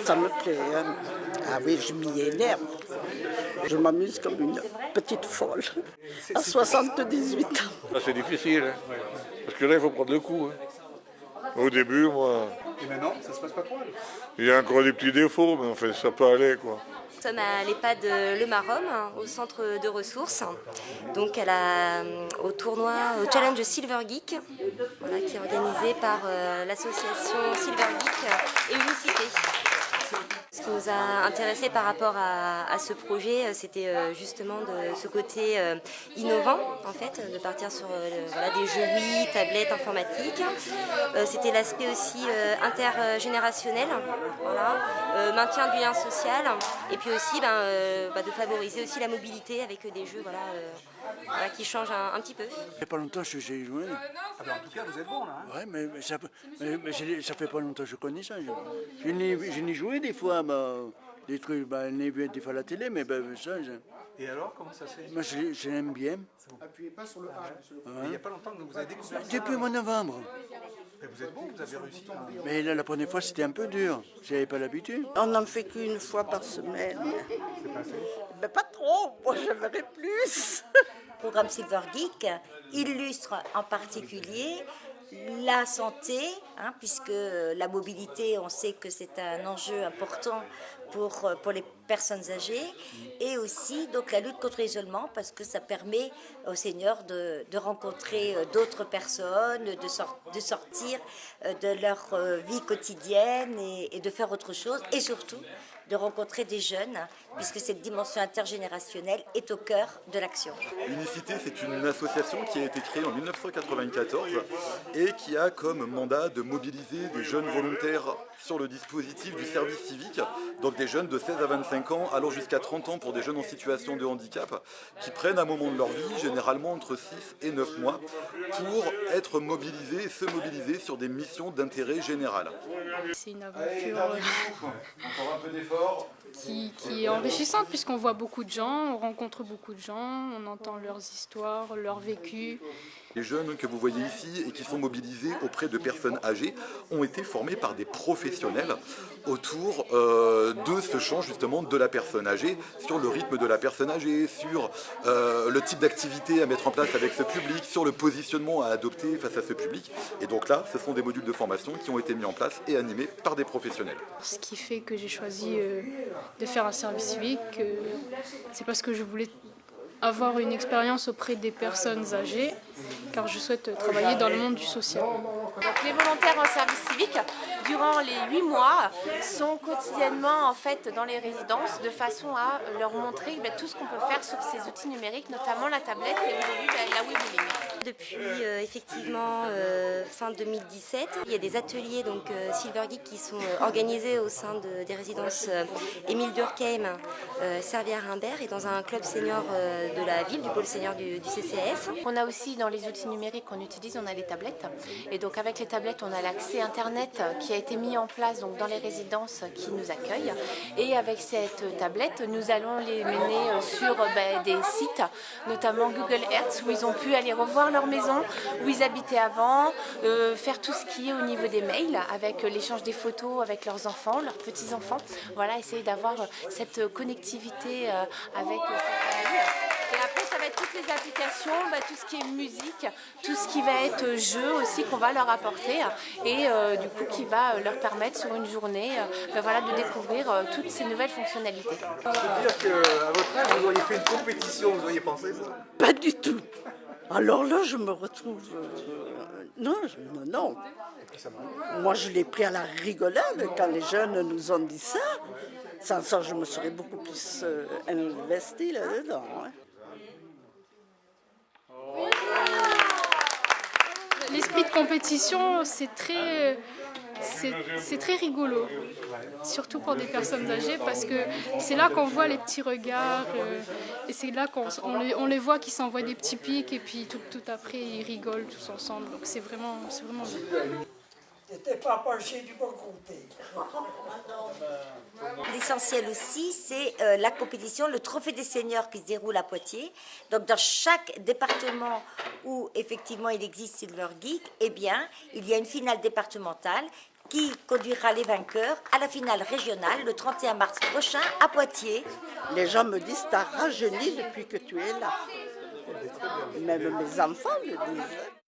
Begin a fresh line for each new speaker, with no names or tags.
Ça me plaît, hein. Ah oui, je m'y énerve. Je m'amuse comme une petite folle, à 78 ans.
C'est difficile, hein, parce que là, il faut prendre le coup. Hein. Au début, moi...
Et maintenant, ça se passe pas trop mal.
Il y a encore des petits défauts, mais enfin, ça peut aller, quoi.
Nous sommes à l'EHPAD Le Maromme, au centre de ressources, donc au tournoi, au challenge Silver Geek, voilà, qui est organisé par l'association Silver Geek et Unicité. Ce qui nous a intéressé par rapport à ce projet, c'était justement de ce côté innovant, en fait, de partir sur voilà, des jeux Wii, tablettes, informatique. C'était l'aspect aussi intergénérationnel, voilà, maintien du lien social, et puis aussi de favoriser aussi la mobilité avec des jeux voilà, voilà, qui changent un petit peu.
Ça fait pas longtemps que j'ai joué.
Ah ben, en tout cas, vous êtes bon là. Hein.
Ouais, mais ça fait pas longtemps que je connais ça. Je n'ai joué des fois, des trucs, je n'ai vu des fois à la télé, mais ça,
Et alors, comment ça se fait?
moi je l'aime bien.
Appuyez pas sur le A, monsieur le président. Il n'y a pas longtemps que vous avez découvert ça.
Depuis le mois de novembre.
Mais vous êtes bon, vous avez réussi.
Mais là, la première fois, c'était un peu dur. J'avais pas l'habitude.
On n'en fait qu'une fois par semaine.
C'est passé.
Mais pas trop, moi j'aimerais plus.
Le programme Silver Geek illustre en particulier la santé, hein, puisque la mobilité, on sait que c'est un enjeu important pour les personnes âgées, et aussi donc la lutte contre l'isolement, parce que ça permet aux seniors de rencontrer d'autres personnes, de sortir de leur vie quotidienne et de faire autre chose, et surtout de rencontrer des jeunes, puisque cette dimension intergénérationnelle est au cœur de l'action.
Unicité, c'est une association qui a été créée en 1994 et qui a comme mandat de mobiliser des jeunes volontaires sur le dispositif du service civique, donc des jeunes de 16 à 25 ans, allant jusqu'à 30 ans pour des jeunes en situation de handicap, qui prennent un moment de leur vie, généralement entre 6 et 9 mois, pour être mobilisés et se mobiliser sur des missions d'intérêt général.
C'est une aventure qui est enrichissante puisqu'on voit beaucoup de gens, on rencontre beaucoup de gens, on entend leurs histoires, leur vécu.
Les jeunes que vous voyez ici et qui sont mobilisés auprès de personnes âgées ont été formés par des professionnels autour de ce champ justement de la personne âgée, sur le rythme de la personne âgée, sur le type d'activité à mettre en place avec ce public, sur le positionnement à adopter face à ce public. Et donc là, ce sont des modules de formation qui ont été mis en place et animés par des professionnels.
Ce qui fait que j'ai choisi de faire un service civique, c'est parce que je voulais avoir une expérience auprès des personnes âgées, car je souhaite travailler dans le monde du social.
Donc, les volontaires en service civique, durant les 8 mois, sont quotidiennement en fait, dans les résidences de façon à leur montrer tout ce qu'on peut faire sur ces outils numériques, notamment la tablette et aujourd'hui la Webuling.
Depuis effectivement fin 2017, il y a des ateliers donc Silver Geek qui sont organisés au sein des résidences Émile Durkheim, Servières-Imbert et dans un club senior de la ville, du pôle senior du CCAS.
On a aussi dans les outils numériques qu'on utilise, on a les tablettes. Et donc avec les tablettes, on a l'accès Internet qui a été mis en place donc, dans les résidences qui nous accueillent. Et avec cette tablette, nous allons les mener sur des sites, notamment Google Earth, où ils ont pu aller revoir leur maison, où ils habitaient avant, faire tout ce qui est au niveau des mails, avec l'échange des photos avec leurs enfants, leurs petits-enfants. Voilà, essayer d'avoir cette connectivité avec sa famille. Et après, ça va être toutes les applications, tout ce qui est musique, tout ce qui va être jeu aussi qu'on va leur apporter et du coup qui va leur permettre sur une journée de découvrir toutes ces nouvelles fonctionnalités.
Je veux dire qu'à votre âge, vous auriez fait une compétition, vous auriez pensé ça?
Pas du tout. Alors là, je me retrouve... Non. Moi, je l'ai pris à la rigolade quand les jeunes nous ont dit ça. Sans ça, je me serais beaucoup plus investie là-dedans. Hein.
L'esprit de compétition, c'est très rigolo, surtout pour des personnes âgées, parce que c'est là qu'on voit les petits regards, et c'est là qu'on les voit qui s'envoient des petits pics, et puis tout après, ils rigolent tous ensemble, donc c'est vraiment bien.
T'étais pas penché du bon côté.
L'essentiel aussi, c'est la compétition, le trophée des seniors qui se déroule à Poitiers. Donc, dans chaque département où effectivement il existe Silver Geek, eh bien, il y a une finale départementale qui conduira les vainqueurs à la finale régionale le 31 mars prochain à Poitiers.
Les gens me disent, t'as rajeuni depuis que tu es là. Même mes enfants le disent.